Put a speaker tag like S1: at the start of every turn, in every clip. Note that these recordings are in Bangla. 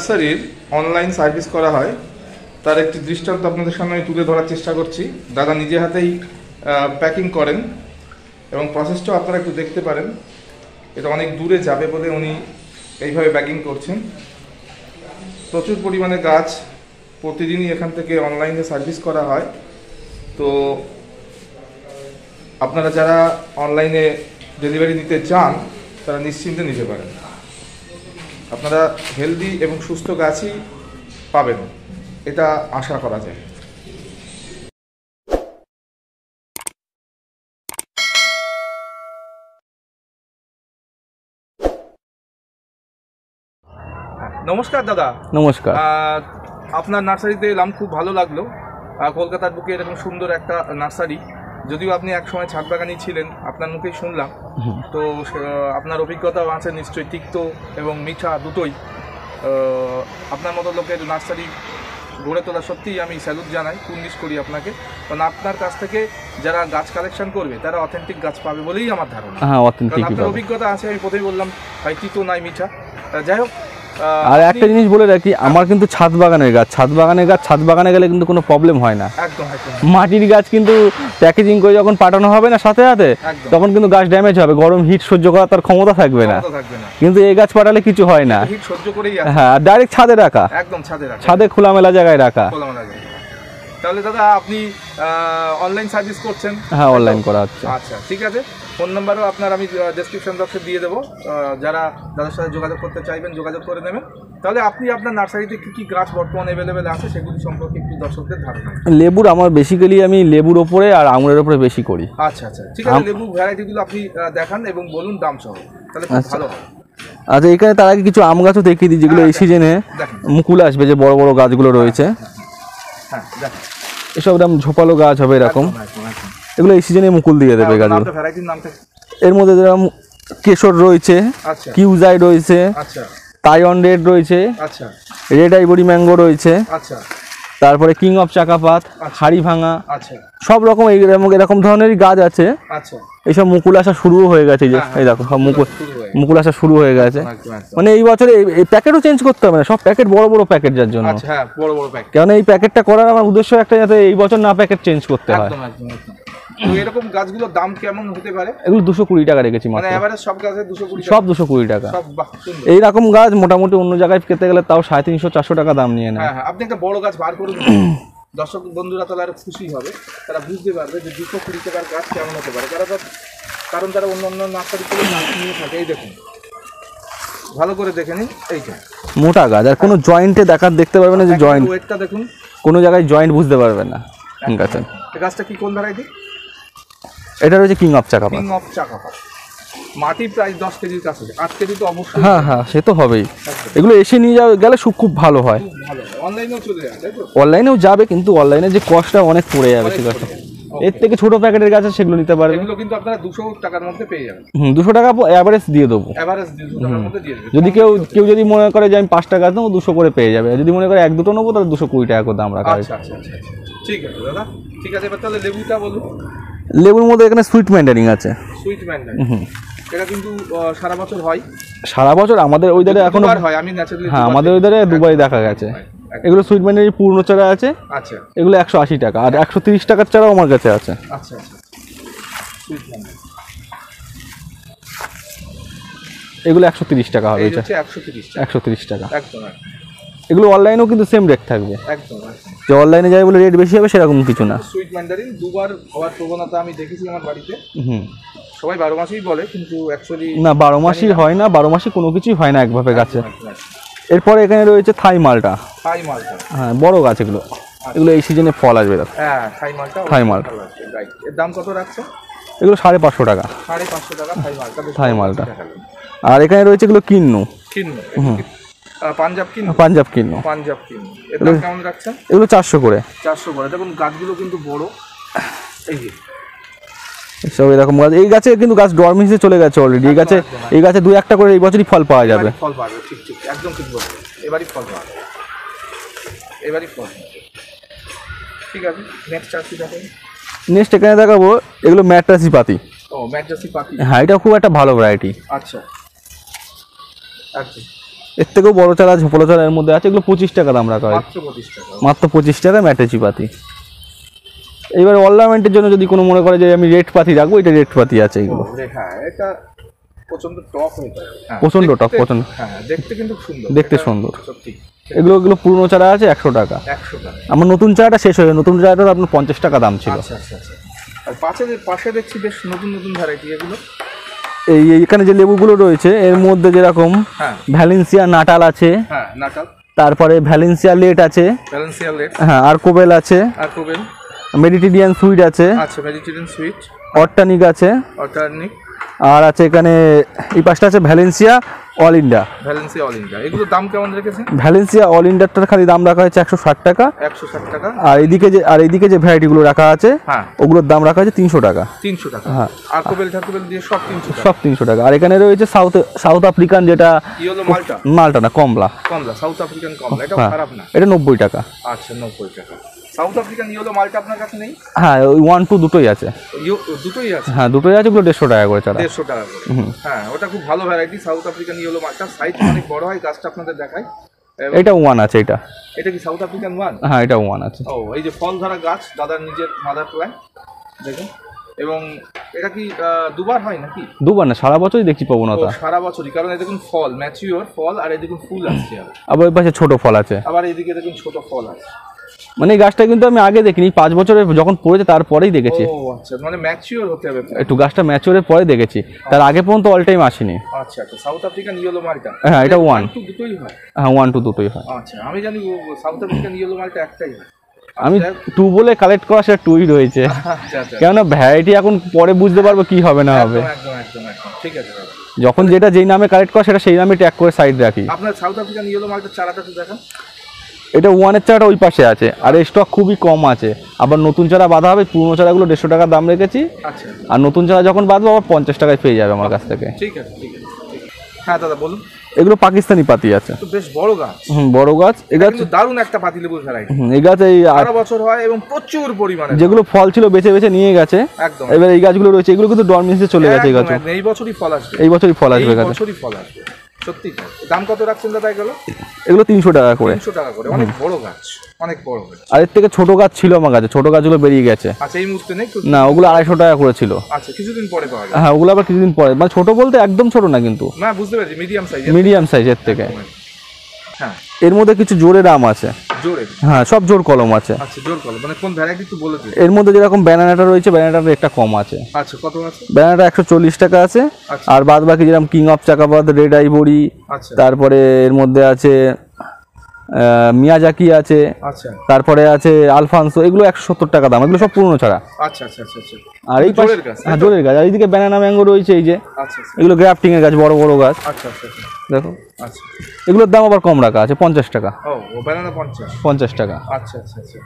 S1: নার্সারির অনলাইন সার্ভিস করা হয় তার একটি দৃষ্টান্ত আপনাদের সামনে তুলে ধরার চেষ্টা করছি। দাদা নিজে হাতেই প্যাকিং করেন এবং প্রসেসটাও আপনারা একটু দেখতে পারেন। এটা অনেক দূরে যাবে বলে উনি এইভাবে প্যাকিং করছেন। প্রচুর পরিমাণে গাছ প্রতিদিনই এখান থেকে অনলাইনে সার্ভিস করা হয়। তো আপনারা যারা অনলাইনে ডেলিভারি নিতে চান তারা নিশ্চিন্তে নিতে পারেন। আপনারা হেলদি এবং সুস্থ গাছই পাবেন, এটা আশা করা যায়। নমস্কার দাদা।
S2: নমস্কার।
S1: আপনার নার্সারিতে এলাম, খুব ভালো লাগলো। কলকাতার বুকে এরকম সুন্দর একটা নার্সারি, যদিও আপনি একসময় ছাদ বাগানি ছিলেন, আপনার মুখেই শুনলাম। তো আপনার অভিজ্ঞতাও আছে নিশ্চয়ই, তিক্ত এবং মিঠা দুটোই। আপনার মতো লোকের নার্সারি গড়ে তোলা সত্যিই আমি স্যালুট জানাই, কুর্নিশ করি আপনাকে। কারণ আপনার কাছ থেকে যারা গাছ কালেকশন করবে তারা অথেন্টিক গাছ পাবে বলেই আমার ধারণা।
S2: হ্যাঁ, অথেন্টিক।
S1: আপনার অভিজ্ঞতা আছে, আমি প্রথমেই বললাম ভাই তিতো নাই মিঠা। যাই হোক,
S2: আর একটা জিনিস বলে রাখি, আমার কিন্তু ছাদ বাগানের গাছ, ছাদ বাগানে গেলে কিন্তু কোনো প্রবলেম হয় না।
S1: একদম একদম।
S2: মাটির গাছ কিন্তু প্যাকেজিং করে যখন পাঠানো হবে না সাথে সাথে, তখন কিন্তু গাছ ড্যামেজ হবে, গরম হিট সহ্য করার তার ক্ষমতা থাকবে না। কিন্তু এই গাছ পাঠালে কিছু হয় না,
S1: হিট সহ্য করেই আছে।
S2: হ্যাঁ, ডাইরেক্ট ছাদে রাখা,
S1: একদম ছাদে রাখা,
S2: ছাদে খোলামেলা জায়গায় রাখা।
S1: তাহলে দাদা আপনি অনলাইন সার্ভিস করছেন?
S2: হ্যাঁ, অনলাইন করা হচ্ছে।
S1: আচ্ছা, ঠিক আছে। ফোন নাম্বারও আপনার আমি ডেসক্রিপশন বক্সে দিয়ে দেবো, যারা দাদার সাথে যোগাযোগ করতে চাইবেন যোগাযোগ করে নেবেন। তাহলে আপনি আপনার নার্সারিতে কী কী গাছ বর্তমানে অ্যাভেলেবেল আছে সেগুলি সম্পর্কে একটু দর্শকদের ধারণা।
S2: লেবুর আমার বেসিক্যালি আমি লেবুর ওপরে আর আঙুরের ওপরে বেশি করি।
S1: আচ্ছা আচ্ছা, ঠিক আছে। লেবু ভ্যারাইটিগুলো আপনি দেখান এবং বলুন দাম সহ, তাহলে খুব ভালো হয়।
S2: আচ্ছা, এখানে তার আগে কিছু আম গাছও দেখিয়ে দিই, যেগুলো এই সিজনে মুকুল আসবে, যে বড় বড় গাছগুলো রয়েছে।
S1: হ্যাঁ, দেখেন
S2: এসব এরকম ঝোপালো গাছ হবে এরকম, এগুলো এই সিজনে মুকুল দিয়ে দেবে গাছগুলো। এর মধ্যে যেরকম কেশর রয়েছে, কিউজাই রয়েছে, তাইওয়ান রেড রয়েছে, রেড আইভরি ম্যাঙ্গো রয়েছে, তারপরে কিং অফ চাকাপাত, হাড়ি ভাঙা, সব রকম এরকম ধরনেরই গাছ আছে। এইসব মুকুল আসা শুরু হয়ে গেছে, যে এই দেখো সব মুকুল আসা শুরু হয়ে গেছে। মানে এই বছরে এই প্যাকেটও চেঞ্জ করতে হবে না, সব প্যাকেট বড় বড় প্যাকেট, যার জন্য কারণ এই প্যাকেটটা করার আমার উদ্দেশ্য একটা, যাতে এই বছর না প্যাকেট চেঞ্জ করতে হয়।
S1: তো এরকম গাছগুলোর দাম কেমন হতে পারে?
S2: এগুলো 220 টাকা রেখেছি মাত্র।
S1: মানে এভারেজ সব গাছে 220 টাকা?
S2: সব 220 টাকা। এইরকম গাছ মোটামুটি অন্য জায়গায় পেতে গেলে তাও 350-400 টাকা দাম নিয়ে নেয়।
S1: হ্যাঁ, আপনি একটা বড় গাছ বার করুন, দর্শক বন্ধুরা তাহলে আরো খুশি হবে, তারা বুঝতে পারবে যে 220 টাকার গাছ কেমন হতে পারে। কারণ তারা অন্য অন্য নার্সারি থেকে গাছ নিয়ে থাকে। এই দেখুন, ভালো করে দেখে নিন, এইটা
S2: মোটা গাছ, আর কোনো জয়েন্টে দেখতে পারবে না, যে জয়েন্ট
S1: ওয়েটটা দেখুন,
S2: কোনো জায়গায় জয়েন্ট বুঝতে পারবে না গাছে।
S1: এই গাছটা কি কোন ভ্যারাইটি?
S2: এটা রয়েছে কিং অফ চাকাপাত।
S1: কিং অফ চাকাপাত মাটি প্রায় 10 কেজির কাছে, 8 কেজি তো অবশ্যই।
S2: হ্যাঁ হ্যাঁ, সে তো হবেই। এগুলো এসে নিয়ে গেলে খুব ভালো হয়।
S1: অনলাইনেও চলে যাবে, তাই তো?
S2: অনলাইনেও যাবে, কিন্তু অনলাইনে যে কস্টটা অনেক পড়ে যাবে, ঠিক আছে। এর থেকে ছোট প্যাকেটের গাছ সেগুলো নিতে পারবে।
S1: এগুলো কিন্তু আপনারা 200 টাকার মধ্যে পেয়ে যাবেন।
S2: 200 টাকা এভারেজ দিয়ে দেবো।
S1: এভারেজ 200 টাকার মধ্যে দিয়ে দেবেন।
S2: যদি কেউ যদি মনে করে যে আমি 5 টাকা নেবো, 200 করে পেয়ে যাবে। যদি মনে করে 1-2টো নেবো, তাহলে 220 টাকা করে দাম রাখা।
S1: আচ্ছা আচ্ছা আচ্ছা, ঠিক আছে দাদা, ঠিক আছে। এবার তাহলে লেবুটা বলুন।
S2: লেবুর মধ্যে এখানে সুইট ম্যান্ডারিন আছে।
S1: সুইট ম্যান্ডারিন, এটা কিন্তু সারা বছর হয়?
S2: সারা বছর আমাদের ওই ধারে এখনো হয়। আমি ন্যাচারালি, হ্যাঁ, আমাদের ওই ধারে দুবাই দেখা গেছে। এগুলো সুইট ম্যান্ডারিন পূর্ণ চারা আছে।
S1: আচ্ছা,
S2: এগুলো 180 টাকা, আর 130 টাকার চারাও আমার কাছে আছে।
S1: আচ্ছা আচ্ছা, সুইট ম্যান্ডারিন
S2: এগুলো 130 টাকা হবে।
S1: এটা 130
S2: টাকা
S1: একদম।
S2: এগুলো অনলাইনেও কিন্তু সেম রেট থাকবে,
S1: একদম।
S2: যে অনলাইনে যায় বলে রেট বেশি হবে সেরকম কিছু না।
S1: সুইট ম্যান্ডারিন দুবার হওয়ার প্রবণতা আমি দেখেছি আমার বাড়িতে। সবাই 12 মাসই বলে, কিন্তু অ্যাকচুয়ালি
S2: না, 12 মাসই হয় না, 12 মাসই কোনো কিছুই হয় না একভাবে গাছে। এরপরে এখানে রয়েছে থাই মালটা। হ্যাঁ, বড় গাছ এগুলো। এগুলো এই সিজনে ফল আসবে।
S1: হ্যাঁ, থাই মালটা। এর দাম কত রাখছে?
S2: এগুলো 550 টাকা।
S1: 550 টাকা
S2: থাই মালটা। আর এখানে রয়েছে এগুলো কিন্নু। পাঞ্জাব কিন্নু।
S1: এর দাম কেমন রাখছেন?
S2: এগুলো 400 করে।
S1: দেখুন গাছগুলো কিন্তু বড়।
S2: সব এরকম গাছ, এই গাছে কিন্তু গাছ ডরমেন্সিতে চলে গেছে অলরেডি। এই গাছে 2-1টা করে এই বছরই ফল পাওয়া যাবে।
S1: ফল পাবে, ঠিক ঠিক, একদম ঠিক বলছেন। এবারই ফল পাবে, ঠিক আছে।
S2: নেক্সট এখানে দেখাবো, এগুলো ম্যাট্রাসি পাতি।
S1: ম্যাট্রাসি পাতি,
S2: হ্যাঁ, এটা খুব একটা ভালো ভ্যারাইটি।
S1: আচ্ছা আচ্ছা,
S2: এর থেকেও বড় চারা ঝোপালো চারা এর মধ্যে আছে, এগুলো 25 টাকা দাম রাখা হয়, মাত্র 25 টাকা ম্যাটেচি পাতি। এইবার অর্নামেন্টের জন্য যদি কোনো মনে করে যে আমি রেড পাতি রাখবো, এটা রেড পাতি আছে এগুলো।
S1: হ্যাঁ, এটা প্রচন্ড টপ হয়ে যায়,
S2: প্রচন্ড টপ, প্রচন্ড,
S1: হ্যাঁ দেখতে কিন্তু সুন্দর,
S2: দেখতে সুন্দর
S1: সত্যি।
S2: এগুলো পুরনো চারা আছে 100 টাকা।
S1: 100 টাকা।
S2: আমার নতুন চারাটা শেষ হয়ে, নতুন চারাটা আপনার 50 টাকা দাম ছিল।
S1: আচ্ছা আচ্ছা আচ্ছা। আর পাশে দেখছি বেশ নতুন নতুন ভ্যারাইটি এগুলো।
S2: এখানে যে লেবুগুলো রয়েছে এর মধ্যে যেরকম ভ্যালেন্সিয়া নাটাল আছে,
S1: হ্যাঁ নাটাল,
S2: তারপরে ভ্যালেন্সিয়া লেট আছে, হ্যাঁ আর কোবেল আছে, মেডিটেরিয়ান সুইট আছে,
S1: আচ্ছা মেডিটেরিয়ান সুইট,
S2: অর্টানিক আছে,
S1: অর্টানিক,
S2: আর আছে এখানে এই পাশটা আছে Valencia all India.
S1: Valencia all India, এগুলোর দাম কেমন রেখেছেন?
S2: ভ্যালেন্সিয়া অল ইন্ডিয়াটার খালি দাম রাখা হয়েছে 160 টাকা।
S1: 160 টাকা।
S2: আর এইদিকে যে ভ্যারাইটিগুলো রাখা আছে, হ্যাঁ ওগুলোর দাম রাখা আছে 300 টাকা।
S1: 300 টাকা, হ্যাঁ। আর কোবেল দিয়ে সব 300 টাকা,
S2: সব 300 টাকা। আর এখানে রয়েছে সাউথ আফ্রিকান, যেটা
S1: ইয়েলো
S2: মালটা না, কমলা,
S1: সাউথ আফ্রিকান কমলা, এটা খারাপ না,
S2: এটা 90 টাকা।
S1: আচ্ছা 90 টাকা। সাউথ আফ্রিকান ইয়েলো মালটা আপনার কাছে নেই?
S2: হ্যাঁ ওই 1 2 দুটোই আছে,
S1: দুটোই আছে,
S2: হ্যাঁ দুটোই আছে, ওগুলো 150 টাকা করে চারা।
S1: 150 টাকা করে, হ্যাঁ ওটা খুব ভালো ভ্যারাইটি সাউথ আফ্রিকান ইয়েলো মালটা, সাইজ অনেক বড় হয়, গাছটা আপনাদের দেখাই।
S2: এটা 1 আছে,
S1: এটা কি সাউথ আফ্রিকান 1?
S2: হ্যাঁ এটা 1 আছে।
S1: ও এই যে ফল ধরা গাছ, দাদার নিজের মাদার প্ল্যান্ট দেখুন। এবং এটা কি দুবার হয় নাকি?
S2: দুবার না, সারা বছরই দেখছি প্রবণতা,
S1: সারা বছরই, কারণ এই দেখুন ফল, ম্যাচিওর ফল, আর এই দেখুন ফুল আসছে,
S2: আবার ওই পাশে ছোট ফল আছে,
S1: আবার এইদিকে দেখুন ছোট ফল আছে।
S2: মানে এই গাছটা কিন্তু আমি আগে দেখিনি, 5 বছরে যখন পড়েছে তারপরেই দেখেছি।
S1: ও আচ্ছা, মানে ম্যাচিওর হতে হবে
S2: একটু, গাছটা ম্যাচিওরের পরে দেখেছি, তার আগে পর্যন্ত অল টাইম আসেনি।
S1: আচ্ছা আচ্ছা, সাউথ আফ্রিকান ইয়েলো মালটা,
S2: হ্যাঁ এটা 1
S1: 2 দুটোই হয়,
S2: হ্যাঁ 1 2 দুটোই হয়।
S1: আচ্ছা আমি জানি সাউথ আফ্রিকান ইয়েলো মালটা একটাই হয়,
S2: আমি 2 বলে কালেক্ট করা, সেটা 2ই রয়েছে। কেননা ভ্যারাইটি এখন পরে বুঝতে পারবো কি হবে না হবে।
S1: একদম একদম একদম ঠিক আছে দাদা।
S2: যখন যেটা যেই নামে কালেক্ট করা, সেটা সেই নামে ট্যাগ করে সাইড রাখি।
S1: আপনার সাউথ আফ্রিকান ইয়েলো মালটার চারাটা তো দেখান।
S2: এটা 1 এর চারাটা ওই পাশে আছে, আর স্টক খুবই কম আছে। আবার নতুন চারা বাঁধা হবে, পুরনো চারাগুলো 150 টাকা দাম রেখেছি।
S1: আচ্ছা,
S2: আর নতুন চারা যখন বাঁধবো আবার 50 টাকায় পেয়ে যাবে আমার কাছ থেকে।
S1: ঠিক আছে ঠিক আছে। হ্যাঁ দাদা বলুন।
S2: এগুলো পাকিস্তানি পাতি আছে,
S1: তো বেশ বড় গাছ।
S2: বড় গাছ। এই গাছ
S1: কিন্তু দারুণ একটা পাতিলেবুর ভ্যারাইটি।
S2: এই গাছ এই
S1: 18 বছর হয় এবং প্রচুর পরিমাণে,
S2: যেগুলো ফল ছিল বেছে বেছে নিয়ে গেছে
S1: একদম।
S2: এবার এই গাছগুলো রয়েছে, এগুলো কিন্তু ডরমেন্সে চলে গেছে। এই গাছ
S1: এই বছরই ফল আসবে,
S2: এই বছরই ফল আসবে,
S1: এই বছরই ফল আসবে, সত্যি। দাম কত রাখছেন দাদা এগুলো?
S2: এগুলো 300 টাকা করে।
S1: 300 টাকা করে, অনেক বড় গাছ, অনেক বড় গাছ।
S2: আর এর থেকে ছোট গাছ ছিল আমার কাছে, ছোট গাছগুলো বেরিয়ে গেছে।
S1: আচ্ছা এই মুহূর্তে নেই
S2: না, ওগুলো 250 টাকা করে ছিল।
S1: আচ্ছা কিছুদিন পরে পাওয়া যাবে।
S2: হ্যাঁ ওগুলো আবার কিছুদিন পরে, মানে ছোট বলতে একদম ছোট না কিন্তু,
S1: না বুঝতে পেরেছি,
S2: মিডিয়াম সাইজের থেকে।
S1: হ্যাঁ
S2: এর মধ্যে কিছু জোরের আম আছে,
S1: জোরে,
S2: হ্যাঁ সব জোর কলম আছে।
S1: আচ্ছা জোর কলম, মানে কোন ভ্যারাইটি একটু বলে দিন।
S2: এর মধ্যে যেরকম ব্যানানাটা রয়েছে, ব্যানানাটার রেটটা কম আছে।
S1: আচ্ছা কত আছে?
S2: ব্যানানাটা 140 টাকা আছে। আর বাদ বাকি যেরকম কিং অফ চাকাবাদ, রেড আইভরি, তারপরে এর মধ্যে আছে মিয়াজাকি আছে, তারপরে আছে আলফানসো, এগুলো 170 টাকা দাম। এগুলো সব পুরনো ছাড়া।
S1: আচ্ছা আচ্ছা আচ্ছা। আর
S2: এই পাশে হ্যাঁ জোরের গাছ। আর এইদিকে ব্যানানা ম্যাঙ্গো রয়েছে, এই যে এগুলো গ্রাফটিং এর গাছ, বড় বড় গাছ।
S1: আচ্ছা আচ্ছা
S2: দেখো, আচ্ছা এগুলোর দাম আবার কম রাখা আছে, 50 টাকা।
S1: ও ব্যানানা 50
S2: টাকা।
S1: আচ্ছা আচ্ছা আচ্ছা।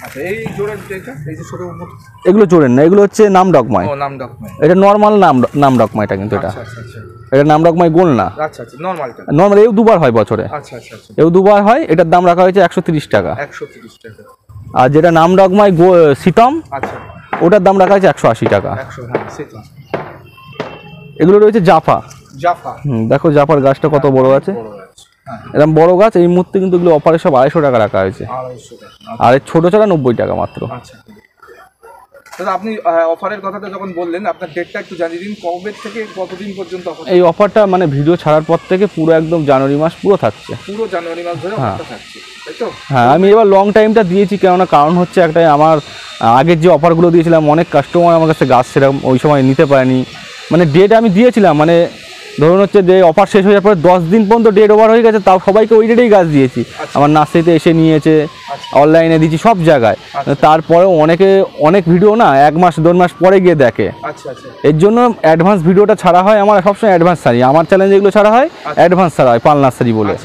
S1: আচ্ছা এই জোরের যেটা, এই যে ছোট
S2: এগুলো জোরের না, এগুলো হচ্ছে নাম ডকমাই।
S1: ও নাম ডকমাই,
S2: এটা নরমাল নাম ডকমাইটা কিন্তু এটা।
S1: আচ্ছা আচ্ছা আচ্ছা।
S2: এটা নাম ডকমাই গোল না।
S1: আচ্ছা আচ্ছা, নরমালটা।
S2: নরমাল এও দুবার হয় বছরে।
S1: আচ্ছা আচ্ছা আচ্ছা।
S2: এও দুবার হয়। এটার দাম রাখা হয়েছে 130 টাকা।
S1: 130 টাকা।
S2: আর যেটা নাম ডকমাই সিতম,
S1: আচ্ছা
S2: ওটার দাম রাখা হয়েছে 180 টাকা।
S1: 100, হ্যাঁ সিতম।
S2: এগুলো রয়েছে জাফা।
S1: জাফা,
S2: দেখো জাফার গাছটা কত বড় আছে, এরকম বড় গাছ। এই মুহূর্তে কিন্তু এগুলো অফারে সব 250 টাকা রাখা হয়েছে।
S1: 250 টাকা।
S2: আর এই ছোট চারা 90 টাকা মাত্র।
S1: আচ্ছা দাদা, আপনি অফারের কথাটা যখন বললেন, আপনার ডেটটা একটু জানিয়ে দিন, কবে থেকে কতদিন পর্যন্ত অফার?
S2: এই অফারটা মানে ভিডিও ছাড়ার পর থেকে পুরো একদম জানুয়ারি মাস পুরো থাকছে,
S1: পুরো জানুয়ারি মাস ধরে অফারটা থাকছে, তাই তো?
S2: হ্যাঁ আমি এবার লং টাইমটা দিয়েছি, কেননা কারণ হচ্ছে একটাই, আমার আগের যে অফারগুলো দিয়েছিলাম অনেক কাস্টমার আমার কাছে গাছ সেরকম ওই সময় নিতে পারেনি। মানে ডেট আমি দিয়েছিলাম, মানে ধরুন হচ্ছে যে অফার শেষ হয়ে যাওয়ার পরে 10 দিন পর্যন্ত ডেট ওভার হয়ে গেছে, তাও সবাইকে ওই ডেটেই গাছ দিয়েছি। আমার নার্সারিতে এসে নিয়েছে, অনলাইনে দিয়েছি, সব জায়গায়। তারপরেও অনেক ভিডিও না 1 মাস 2 মাস পরে গিয়ে দেখে। এর জন্য অ্যাডভান্স ভিডিওটা ছাড়া হয়, আমার সবসময় অ্যাডভান্স ছাড়ি। আমার চ্যালেঞ্জ এগুলো ছাড়া হয় অ্যাডভান্স ছাড়া হয়, পাল নার্সারি বলে।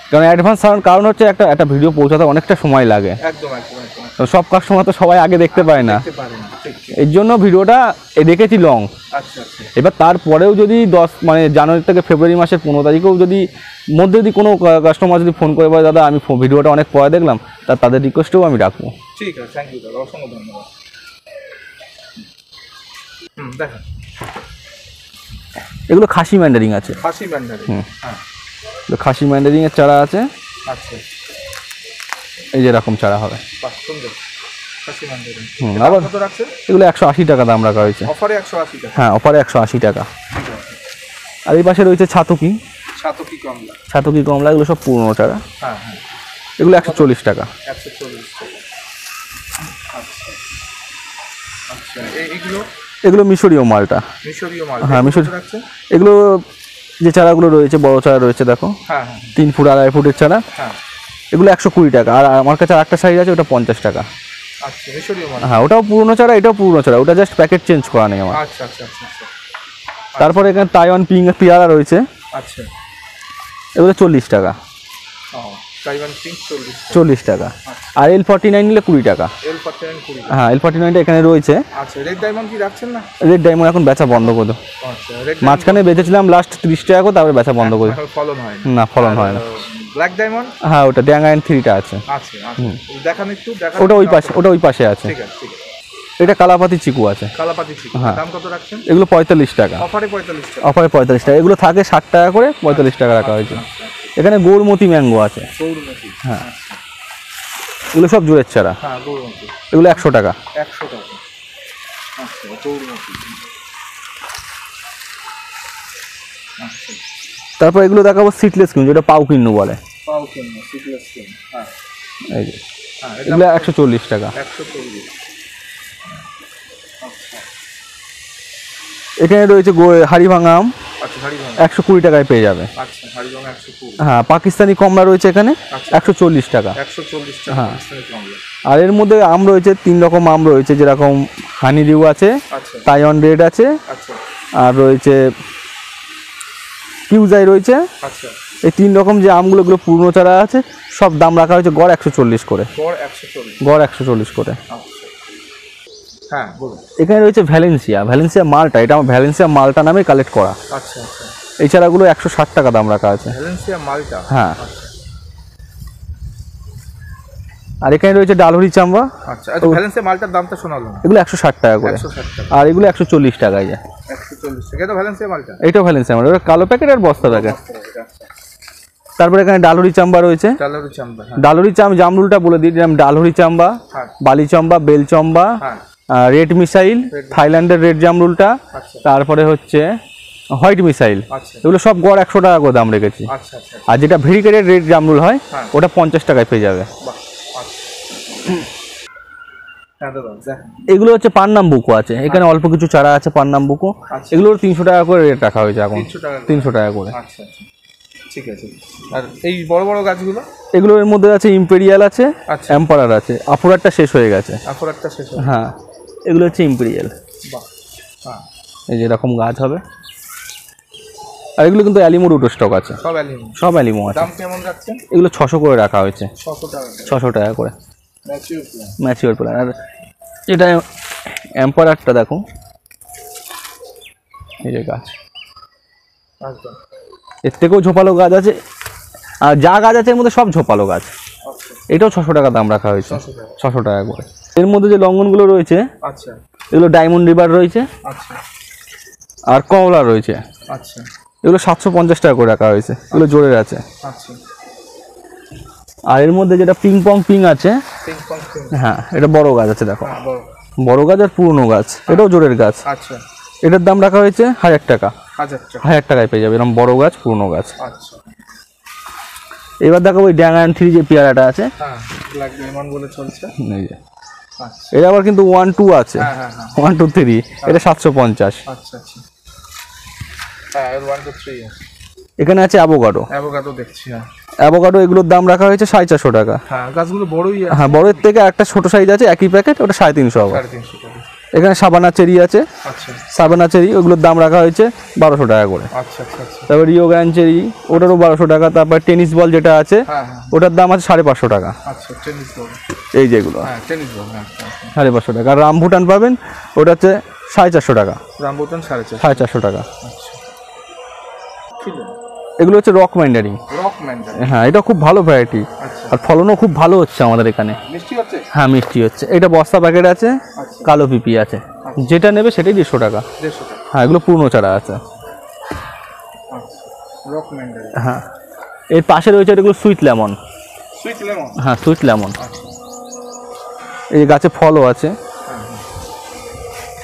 S2: কারণ অ্যাডভান্স ছাড়ার কারণ হচ্ছে একটা ভিডিও পৌঁছাতে অনেকটা সময় লাগে। তো সব কাস্টমার তো সবাই আগে দেখতে পায় না, এর জন্য ভিডিওটা রেখেছি লং। এবার তারপরেও যদি মানে জানুয়ারি থেকে ফেব্রুয়ারি মাসের 15 তারিখেও যদি মধ্যে যদি কোনো কাস্টমার যদি ফোন করে বলে দাদা আমি ভিডিওটা অনেক পরে দেখলাম, তাদের রিকোয়েস্টেও আমি রাখবো।
S1: ঠিক আছে, থ্যাংক ইউ দাদা, অসংখ্য ধন্যবাদ। দেখেন
S2: এগুলো খাসি ম্যান্ডারিং আছে।
S1: খাসি ম্যান্ডারিং, হ্যাঁ
S2: খাসি ম্যান্ডারিং এর চারা আছে।
S1: আচ্ছা,
S2: এই যে এরকম চারা হবে।
S1: বাহ সুন্দর খাসি ম্যান্ডারিন।
S2: আবার
S1: কত রাখছেন?
S2: এগুলো 180 টাকা দাম রাখা হয়েছে।
S1: অফারে 180 টাকা?
S2: হ্যাঁ, অফারে 180 টাকা। আর এই পাশে রয়েছে ছাতকি।
S1: ছাতকি কমলা।
S2: ছাতকি কমলা, এগুলো সব পুরনো চারা।
S1: হ্যাঁ হ্যাঁ,
S2: এগুলো 140 টাকা।
S1: 140 টাকা। আচ্ছা আচ্ছা, এইগুলো? এগুলো
S2: মিশরীয় মালটা।
S1: মিশরীয় মাল?
S2: হ্যাঁ, এগুলো যে চারাগুলো রয়েছে বড় চারা রয়েছে দেখো।
S1: হ্যাঁ হ্যাঁ,
S2: 3 ফুট 2.5 ফুটের চারা।
S1: হ্যাঁ,
S2: এগুলো 120 টাকা। আর আমার কাছে আরেকটা সাইজ আছে, ওটা 50 টাকা।
S1: আচ্ছা, মিশরীয় মাল?
S2: হ্যাঁ, ওটাও পুরনো চারা, এটাও পুরনো চারা, ওটা জাস্ট প্যাকেট চেঞ্জ করা নেই আমার।
S1: আচ্ছা আচ্ছা আচ্ছা আচ্ছা।
S2: তারপরে এখানে তাইওয়ান পিং পেয়ারা রয়েছে।
S1: আচ্ছা,
S2: এগুলো 40 টাকা।
S1: তাইওয়ান পিং
S2: 40 টাকা। আর L49 নিলে 20 টাকা।
S1: L49 20?
S2: হ্যাঁ, L49টা এখানে রয়েছে।
S1: আচ্ছা, রেড ডায়মন্ড কি রাখছেন না?
S2: রেড ডায়মন্ড এখন বেচা বন্ধ করে দাও।
S1: আচ্ছা,
S2: মাঝখানে বেচেছিলাম লাস্ট 30 টাকা করে, তারপরে বেচা বন্ধ করে।
S1: ফলন হয়
S2: না, ফলন হয় না।
S1: Black diamond?
S2: হ্যাঁ, ওটা ড্যাঙ্গায়ন 3টা আছে।
S1: আচ্ছা আচ্ছা, দেখান একটু। দেখান।
S2: ওটা ওই পাশে আছে।
S1: ঠিক আছে ঠিক আছে।
S2: এটা কালাপাতি চিকু আছে।
S1: কালাপাতি চিকু,
S2: হ্যাঁ।
S1: দাম কত রাখছেন?
S2: এগুলো 45 টাকা।
S1: অফারে 45 টাকা?
S2: অফারে 45 টাকা। এগুলো থাকে 60 টাকা করে, 45 টাকা রাখা হয়েছে। এখানে গৌরমতি ম্যাঙ্গো আছে।
S1: গৌরমতি?
S2: হ্যাঁ, এগুলো সব জোরের চারা।
S1: হ্যাঁ, গৌরমতি।
S2: এগুলো 100 টাকা।
S1: 100 টাকা। আচ্ছা, গৌরমতি। আচ্ছা,
S2: তারপর এগুলো দেখাবো সিডলেস কিনু, যেটা পাউ কিন্নু বলে।
S1: পাও কিনু, সিডলেস কিনু। হ্যাঁ,
S2: এই যে
S1: হ্যাঁ,
S2: এগুলো 140 টাকা।
S1: 140। আচ্ছা,
S2: এখানে রয়েছে হাড়িভাঙা আম।
S1: আচ্ছা, হাড়িভাঙা
S2: 120 টাকায় পেয়ে যাবে।
S1: আচ্ছা, হাড়িভাঙা 120।
S2: হ্যাঁ, পাকিস্তানি কমলা রয়েছে এখানে।
S1: আচ্ছা।
S2: 140 টাকা।
S1: 140 টাকা।
S2: হ্যাঁ।
S1: পাকিস্তানি কমলা।
S2: আর এর মধ্যে আম রয়েছে 3 রকম আম রয়েছে, যেরকম হানি ডিউ আছে,
S1: আচ্ছা
S2: তাইওয়ান রেড আছে,
S1: আচ্ছা
S2: আর রয়েছে কিউজাই রয়েছে।
S1: আচ্ছা,
S2: এই 3 রকম যে আমগুলো, এগুলো পুরনো চারা আছে, সব দাম রাখা হয়েছে গড় 140 করে।
S1: গড় 140?
S2: গড় 140 করে।
S1: আচ্ছা, হ্যাঁ বলুন।
S2: এখানে রয়েছে ভ্যালেন্সিয়া মালটা। এটা আমার ভ্যালেন্সিয়া মালটা নামে কালেক্ট করা।
S1: আচ্ছা আচ্ছা,
S2: এই চারাগুলো 160 টাকা দাম রাখা আছে।
S1: ভ্যালেন্সিয়া মালটা?
S2: হ্যাঁ।
S1: আচ্ছা
S2: আর এখানে রয়েছে ডালহরি চাম্বা।
S1: আচ্ছা, ভ্যালেন্সিয়া মালটার দামটা শোনালো না।
S2: এগুলো 160 টাকা করে।
S1: 160 টাকা।
S2: আর এগুলো 140 টাকায় যায়।
S1: 140 টাকা। এটা ভ্যালেন্সিয়া মালটা?
S2: এইটাও ভ্যালেন্সিয়া মাল, ওটা কালো প্যাকেট আর বস্তা প্যাকেট। তারপরে এখানে ডালহরি চাম্বা রয়েছে।
S1: ডালহরি চাম্বা? হ্যাঁ।
S2: ডালহরি জামরুলটা বলে দিই, যেমন ডালহরি চাম্বা,
S1: হ্যাঁ।
S2: বালি চাম্বা, বেল চাম্বা,
S1: হ্যাঁ।
S2: রেড মিসাইল, থাইল্যান্ডের রেড জামরুলটা,
S1: আচ্ছা
S2: তারপরে হচ্ছে হোয়াইট মিসাইল।
S1: আচ্ছা
S2: এগুলো সব গড় 100 টাকা করে দাম রেখেছি।
S1: আচ্ছা আচ্ছা,
S2: আর যেটা ভেরিকেটেড রেড জামরুল হয়,
S1: হ্যাঁ।
S2: ওটা 50 টাকায় পেয়ে যাবে।
S1: বাহ, আচ্ছা। হ্যাঁ দাদা, দেখেন।
S2: এগুলো হচ্ছে পান্নাম বুকো আছে এখানে, অল্প কিছু চারা আছে পান্নাম বুকো।
S1: আচ্ছা।
S2: এগুলোর 300 টাকা করে রেট রাখা হয়েছে এখন।
S1: 300 টাকা?
S2: 300 টাকা করে।
S1: আচ্ছা আচ্ছা, ঠিক আছে। আর এই বড় বড় গাছগুলো?
S2: এগুলোর মধ্যে আছে ইম্পেরিয়াল আছে,
S1: আচ্ছা।
S2: এম্পারার আছে। আফোরারটা শেষ হয়ে গেছে।
S1: আফোরারটা শেষ হয়ে?
S2: হ্যাঁ, এগুলো হচ্ছে ইম্পেরিয়াল।
S1: বাহ, হ্যাঁ।
S2: এই যে এরকম গাছ হবে। আর এগুলো কিন্তু অ্যালিমো রুটো স্টক আছে।
S1: সব অ্যালিমো?
S2: সব অ্যালিমো আছে।
S1: দাম কেমন রাখছেন?
S2: এগুলো 600 করে রাখা হয়েছে।
S1: 600 টাকা?
S2: 600 টাকা করে
S1: ম্যাচিউর প্ল্যান?
S2: Mature plan. আর এটা এম্পারারটা দেখো, এই যে গাছ,
S1: একদম।
S2: এর থেকেও ঝোপালো গাছ আছে। আর যা গাছ আছে এর মধ্যে সব ঝোপালো গাছ।
S1: আচ্ছা,
S2: এটাও 600 টাকা দাম রাখা হয়েছে।
S1: 600 টাকা?
S2: 600 টাকা করে। এর মধ্যে যে লঙ্ঘনগুলো রয়েছে,
S1: আচ্ছা
S2: এগুলো ডায়মন্ড রিভার রয়েছে,
S1: আচ্ছা
S2: আর কমলা রয়েছে।
S1: আচ্ছা
S2: এগুলো 750 টাকা করে রাখা হয়েছে। এগুলো জোরের আছে।
S1: আচ্ছা।
S2: আর এর মধ্যে যেটা পিং পং পিং আছে,
S1: পিং পং পিং?
S2: হ্যাঁ, এটা বড় গাছ আছে দেখো,
S1: হ্যাঁ, বড়।
S2: বড় গাছ আর পুরনো গাছ, এটাও জোরের গাছ।
S1: আচ্ছা,
S2: এটার দাম রাখা হয়েছে 1000 টাকা।
S1: 1000 টাকা?
S2: 1000 টাকায় পেয়ে যাবে এরকম বড় গাছ, পুরনো গাছ।
S1: আচ্ছা।
S2: এবার দেখো ওই ড্যাঙ্গায়ন 3 যে পেয়ারাটা আছে,
S1: হ্যাঁ, ব্ল্যাক ডায়মন্ড বলে চলছে।
S2: এই যে
S1: আচ্ছা,
S2: এটা আবার কিন্তু 1 2 আছে।
S1: হ্যাঁ হ্যাঁ হ্যাঁ,
S2: 1 2 3, এটা 750।
S1: আচ্ছা আচ্ছা, হ্যাঁ, 1 2 3 আছে।
S2: এখানে আছে অ্যাভোকাডো।
S1: অ্যাভোকাডো দেখছি। হ্যাঁ,
S2: অ্যাভোকাডো এগুলোর দাম রাখা হয়েছে 450 টাকা।
S1: হ্যাঁ, গাছগুলো বড়ই আছে।
S2: হ্যাঁ, বড়ের থেকে একটা ছোট সাইজ আছে একই প্যাকেট, ওটা 350 আবার।
S1: 350 টাকা?
S2: এখানে সাবানা চেরি আছে।
S1: আচ্ছা
S2: সাবানা চেরি, ওগুলোর দাম রাখা হয়েছে 1200 টাকা করে।
S1: আচ্ছা আচ্ছা আচ্ছা,
S2: তারপর রিও গ্র্যান্ড চেরি, ওটারও 1200 টাকা। তারপর টেনিস বল যেটা আছে,
S1: হ্যাঁ হ্যাঁ,
S2: ওটার দাম আছে 550 টাকা।
S1: আচ্ছা, টেনিস বল?
S2: এই যেগুলো
S1: হ্যাঁ, টেনিস বল, হ্যাঁ, আচ্ছা।
S2: 550 টাকা। আর রামভুটান পাবেন, ওটা হচ্ছে 450 টাকা।
S1: রামবুটান 450?
S2: 450 টাকা।
S1: আচ্ছা, ঠিক আছে।
S2: এগুলো হচ্ছে রক ম্যান্ডারিন।
S1: Rock Mandarin?
S2: হ্যাঁ, এটা খুব ভালো ভ্যারাইটি।
S1: আচ্ছা,
S2: আর ফলনও খুব ভালো হচ্ছে আমাদের এখানে।
S1: মিষ্টি হচ্ছে?
S2: হ্যাঁ, মিষ্টি হচ্ছে। এটা বস্তা প্যাকেট আছে,
S1: আচ্ছা,
S2: কালো পিপি আছে। যেটা নেবে সেটাই 150 টাকা।
S1: 150 টাকা?
S2: হ্যাঁ, এগুলো পুরনো চারা আছে।
S1: আচ্ছা, রক ম্যান্ডারিন।
S2: হ্যাঁ, এর পাশে রয়েছে এগুলো সুইট লেমন।
S1: Sweet lemon?
S2: হ্যাঁ, সুইট লেমন। এই গাছে ফলও আছে,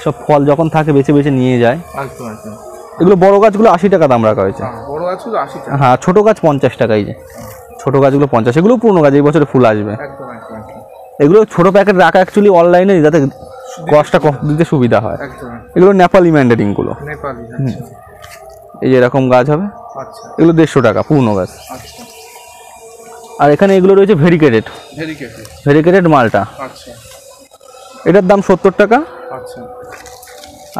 S2: সব ফল যখন থাকে বেছে বেছে নিয়ে যায়। এগুলো বড় গাছগুলো 80 টাকা দাম রাখা হয়েছে।
S1: বড় গাছগুলো 80 টাকা?
S2: হ্যাঁ, ছোট গাছ 50 টাকা। এই যে ছোট গাছগুলো 50, এগুলো পুরনো গাছ, এই বছরে ফুল আসবে। এগুলো ছোট প্যাকেট রাখা অ্যাকচুয়ালি অনলাইনে, যাতে কষ্টটা কম দিতে সুবিধা হয়। এগুলো নেপালি ম্যান্ডারিনগুলো। এই যে এরকম গাছ হবে, এগুলো 150 টাকা পুরনো গাছ। আর এখানে এগুলো রয়েছে ভেরিকেটেড মালটা। এটার দাম 70 টাকা,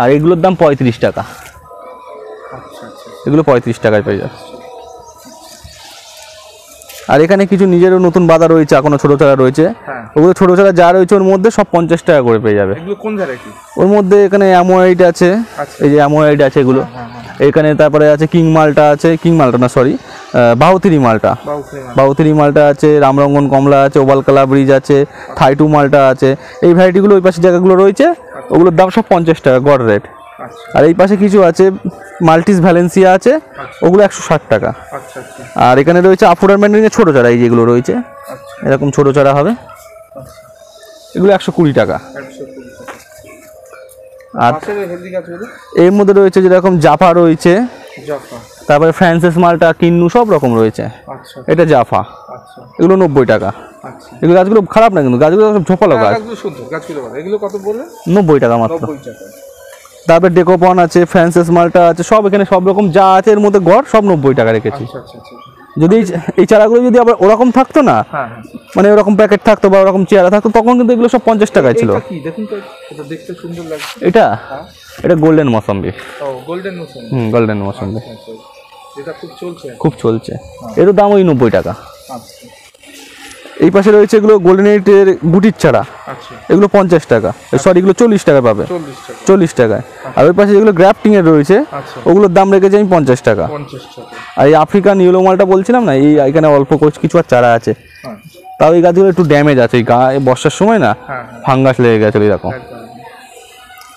S2: আর এগুলোর দাম 35 টাকা। এগুলো 35 টাকায় পেয়ে যাচ্ছে। আর এখানে কিছু নিজেরও নতুন বাদা রয়েছে, এখনো ছোট চারা রয়েছে। ওগুলো ছোট চারা যা রয়েছে ওর মধ্যে সব 50 টাকা করে পেয়ে যাবে। ওর মধ্যে এখানে অ্যামোয়াইড আছে, এই যে অ্যামোয়াইড আছে এগুলো। এখানে তারপরে আছে কিং মালটা আছে, বাহুতিরি মালটা আছে, রামরঙ্গন কমলা আছে, ওভাল কালা ব্রিজ আছে, থাইটু মালটা আছে। এই ভ্যারাইটিগুলো ওই পাশে জায়গাগুলো রয়েছে, ওগুলোর দাম সব 50 টাকা গড় রেট। আর এই পাশে কিছু আছে মাল্টিস ভ্যালেন্সিয়া আছে, ওগুলো 160 টাকা। আর এখানে রয়েছে আফোরার ম্যান্ডারিনের ছোটো চারা, এই যেগুলো রয়েছে এরকম ছোটো চারা হবে, এগুলো 120 টাকা। আর এর মধ্যে রয়েছে যেরকম জাফা রয়েছে, তারপরে ফ্রান্সিস মালটা, কিন্নু, সব রকম রয়েছে। এটা জাফা, এগুলো 90 টাকা। এগুলো গাছগুলো খারাপ না, কিন্তু গাছগুলো সব ঝোপালো গাছ। 90 টাকা মাত্র। তারপরে ডেকোপন আছে, ফ্রান্সিস মালটা আছে, সব এখানে সব রকম যা আছে এর মধ্যে গড় সব 90 টাকা রেখেছি। যদি এই চারাগুলো যদি আবার ওরকম থাকতো না, মানে ওরকম প্যাকেট থাকতো বা ওরকম চেয়ারা থাকতো, তখন কিন্তু এগুলো সব 50 টাকায় ছিল। এটা গোল্ডেন মৌসম্বি। গোল্ডেন মৌসম্বি খুব চলছে, এর দাম ওই 90 টাকা। এই পাশে রয়েছে এগুলো গোল্ডেন এইটের গুটির চারা, এগুলো 50 টাকা, সরি এগুলো 40 টাকা পাবে, 40 টাকায়। আর ওই পাশে যেগুলো গ্রাফটিং এর রয়েছে ওগুলোর দাম রেখেছি আমি 50 টাকা। আর এই আফ্রিকান ইয়েলো মালটা বলছিলাম না, এই এখানে অল্প কিছু আর চারা আছে, তাও এই গাছগুলো একটু ড্যামেজ আছে, গায়ে বর্ষার সময় না ফাঙ্গাস লেগে গেছে এরকম।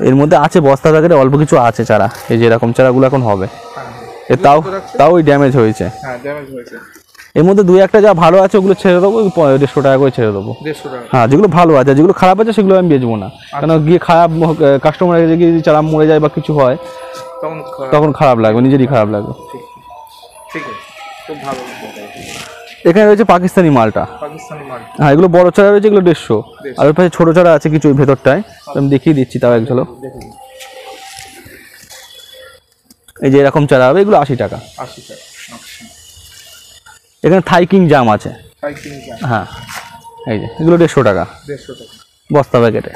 S2: এর মধ্যে আছে বস্তা প্যাকেটে অল্প কিছু আছে চারা, এই যে এরকম চারাগুলো এখন হবে, তাও ওই ড্যামেজ হয়েছে। এর মধ্যে 2-1টা যা ভালো আছে ওগুলো ছেড়ে দেবো, 150 টাকা করে ছেড়ে দেবো। হ্যাঁ, যেগুলো ভালো আছে, যেগুলো খারাপ আছে সেগুলো আমি বেচবো না, কেন গিয়ে খারাপ কাস্টমার গিয়ে যদি চারা মরে যায় বা কিছু হয় তখন খারাপ লাগবে, নিজেরই খারাপ লাগবে। এখানে রয়েছে পাকিস্তানি মালটা। হ্যাঁ, এগুলো বড় চারা রয়েছে, এগুলো 150। আর ওর পাশে ছোট চারা আছে কিছু ওই ভেতরটায়, আমি দেখিয়ে দিচ্ছি তাও এক ঝলক। এই যে এরকম চারা হবে, এগুলো 80 টাকা। এখানে থাইকিং জাম আছে, হ্যাঁ, এই যে এগুলো 150 টাকা বস্তা প্যাকেটে।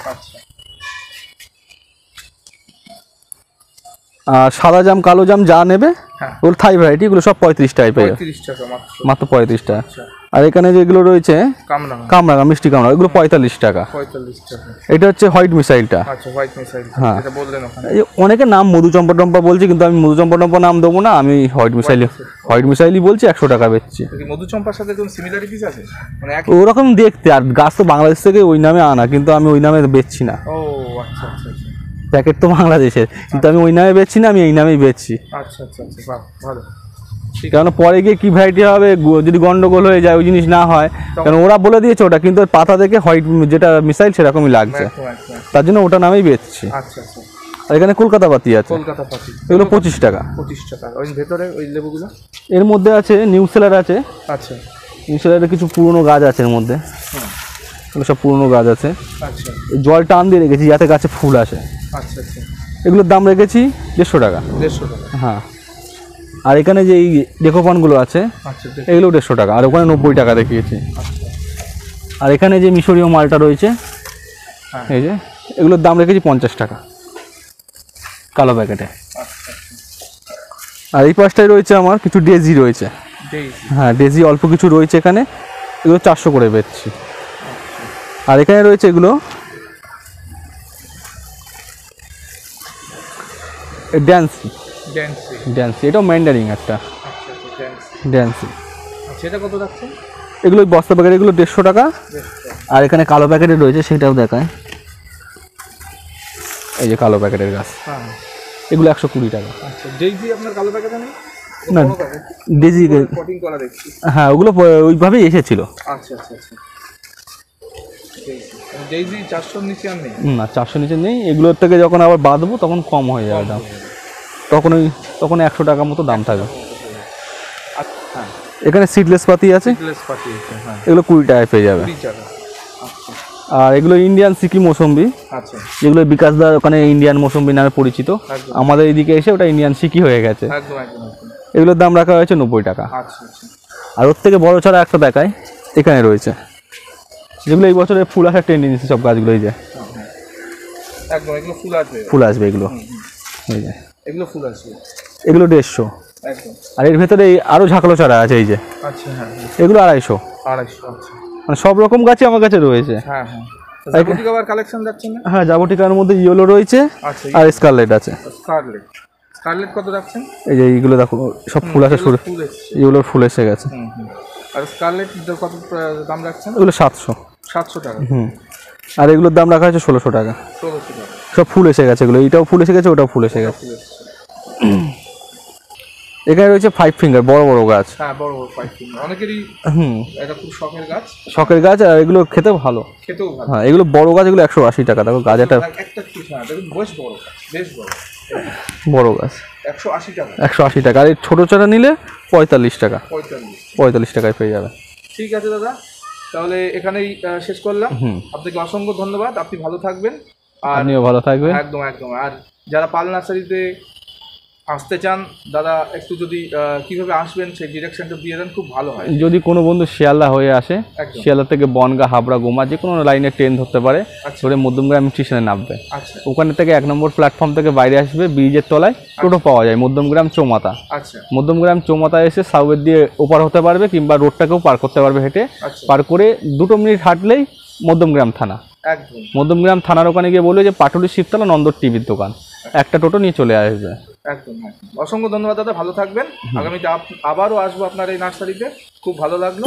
S2: আর সাদা জাম, কালো জাম যা নেবে ওগুলো থাই ভ্যারাইটি, এগুলো সব 35 টাকায় পেয়ে যাবে, মাত্র 35 টাকা। আর এখানে যেগুলো রয়েছে কামরাঙা, মিষ্টি কামরাঙা, এগুলো 45 টাকা। এটা হচ্ছে হোয়াইট মিসাইলটা। হ্যাঁ, অনেকে নাম মধুচম্পা টম্পা বলছে, কিন্তু আমি মধুচম্পা টম্পা নাম দেবো না, আমি হোয়াইট মিসাইলই বলছি, 100 টাকা বেচছি।
S1: মধুচম্পার সাথে কোনো সিমিলারিটিস আছে? মানে
S2: ওরকম দেখতে, আর গাছ তো বাংলাদেশ থেকে ওই নামে আনা, কিন্তু আমি ওই নামে বেচছি না।
S1: ও আচ্ছা আচ্ছা,
S2: প্যাকেট তো বাংলাদেশের, কিন্তু আমি ওই নামে বেচছি না, আমি এই নামেই বেচছি।
S1: আচ্ছা আচ্ছা আচ্ছা, ভালো।
S2: কারণ পরে গিয়ে কি ভ্যারাইটি হবে, যদি গন্ডগোল হয়ে যায়, ওই জিনিস না হয়, কারণ ওরা বলে দিয়েছে ওটা, কিন্তু পাতা দেখে হোয়াইট যেটা মিসাইল সেরকমই লাগছে, তার জন্য ওটা নামেই বেচছি।
S1: আচ্ছা আচ্ছা।
S2: আর এখানে কলকাতা পাতি আছে, এগুলো 25 টাকা।
S1: ওই ভেতরে ওই লেবুগুলো,
S2: এর মধ্যে আছে নিউসেলার আছে।
S1: আচ্ছা,
S2: নিউসেলারের কিছু পুরনো গাছ আছে এর মধ্যে, এগুলো সব পুরনো গাছ আছে।
S1: আচ্ছা,
S2: জল টান দিয়ে রেখেছি যাতে গাছে ফুল আসে।
S1: আচ্ছা আচ্ছা,
S2: এগুলোর দাম রেখেছি 150 টাকা।
S1: 150 টাকা,
S2: হ্যাঁ। আর এখানে যে এই ডেকোপানগুলো আছে এগুলো 150 টাকা, আর ওখানে 90 টাকা দেখিয়েছি। আর এখানে যে মিশরীয় মালটা রয়েছে, এই যে এগুলোর দাম রেখেছি 50 টাকা কালো প্যাকেটে। আর এই পাশটায় রয়েছে আমার কিছু ডেজি রয়েছে। হ্যাঁ, ডেজি অল্প কিছু রয়েছে এখানে, এগুলো 400 করে বেচছি। আর এখানে রয়েছে এগুলো ড্যান্সি, এটাও ম্যান্ডারিন একটা ড্যান্সি।
S1: সেটা কত রাখছেন?
S2: এগুলো বস্তা প্যাকেট, এগুলো 150 টাকা। আর এখানে কালো প্যাকেটে রয়েছে, সেটাও দেখায়, এই যে কালো প্যাকেটের গাছ, এগুলো 120 টাকা।
S1: আচ্ছা, ডেইজি আপনার কালো প্যাকেটে নেই?
S2: না ডেজি,
S1: পটিং করা দেখছি।
S2: হ্যাঁ ওগুলো ওইভাবেই এসেছিল।
S1: আচ্ছা আচ্ছা আচ্ছা, ডেইজি 400 নিচে আর নেই?
S2: না 400 নিচে নেই। এগুলোর থেকে যখন আবার বাঁধবো তখন কম হয়ে যাবে দাম, তখন 100 টাকা মতো দাম থাকবে। এখানে সিডলেস পাতি আছে, এগুলো 20 টাকায় পেয়ে যাবে। আর এগুলো ইন্ডিয়ান সিকি মৌসম্বি, যেগুলো বিকাশদার ওখানে ইন্ডিয়ান মৌসম্বি নামে পরিচিত, আমাদের এইদিকে এসে ওটা ইন্ডিয়ান সিকি হয়ে গেছে। এগুলোর দাম রাখা হয়েছে 90 টাকা। আর ওর থেকে বড় ছাড়া একটা দেখায়, এখানে রয়েছে যেগুলো এই বছরে ফুল আসার টেন্ডেন্সি সব গাছগুলো। এই যে ফুল আসবে এগুলো, এগুলো 150। আর এর ভেতরে আরো ঝাঁকলো চারা আছে, এই যে এগুলো 250। মানে সব রকম গাছই আমার কাছে রয়েছে। হ্যাঁ জাবটিকার মধ্যে ইয়েলো রয়েছে আর স্কারলেট আছে।
S1: স্কারলেট কত রাখছেন?
S2: এই যে এইগুলো দেখো সব ফুল আসা শুরু, এগুলোর ফুল এসে গেছে।
S1: আর স্কারলেট কত দাম রাখছেন?
S2: এগুলো 700
S1: টাকা।
S2: আর এগুলোর দাম রাখা হয়েছে 1600 টাকা। সব ফুল এসে গেছে এগুলো, এইটাও ফুল এসে গেছে, ওটাও ফুল এসে গেছে। এখানে রয়েছে 5 ফিঙ্গার, বড় বড় গাছ।
S1: হ্যাঁ বড় বড় 5 ফিঙ্গার অনেকেরই এটা খুব
S2: শখের গাছ। আর এগুলো খেতেও ভালো। হ্যাঁ এগুলো বড় গাছ, এগুলো 180 টাকা। দেখো গাছ একটা বড় গাছ 180 টাকা। আর এই ছোট চারা নিলে 45 টাকা, 45 টাকায় পেয়ে যাবে।
S1: ঠিক আছে দাদা, তাহলে এখানেই শেষ করলাম। আপনাকে অসংখ্য ধন্যবাদ, আপনি ভালো থাকবেন। আর
S2: আপনিও ভালো থাকবেন।
S1: একদম একদম। আর যারা পাল নার্সারিতে আসতে চান দাদা, একটু যদি কিভাবে আসবেন সেই ডিরেকশনটা দিয়ে দেন, খুব ভালো হয়।
S2: যদি কোনো বন্ধু শিয়ালদা হয়ে আসে, শিয়ালদা থেকে বনগা, হাবড়া, গোমা যে কোনো লাইনে ট্রেন ধরতে পারে, ধরে মধ্যমগ্রাম স্টেশনে নামবে। ওখানে থেকে 1 নম্বর প্ল্যাটফর্ম থেকে বাইরে আসবে, ব্রিজের তলায় টোটো পাওয়া যায়, মধ্যমগ্রাম চৌমাথা। মধ্যমগ্রাম চৌমাথা এসে সাউথ দিয়ে ওপার হতে পারবে, কিংবা রোডটাকেও পার করতে পারবে হেঁটে। পার করে 2 মিনিট হাঁটলেই মধ্যমগ্রাম থানা। মধ্যমগ্রাম থানার ওখানে গিয়ে বলবে যে পাটুলি শিবতলা নন্দর টিভির দোকান, একটা টোটো নিয়ে চলে আসবে।
S1: একদম। অসংখ্য ধন্যবাদ দাদা, ভালো থাকবেন। আগামীতে আবারও আসবো আপনার এই নার্সারিতে, খুব ভালো লাগলো।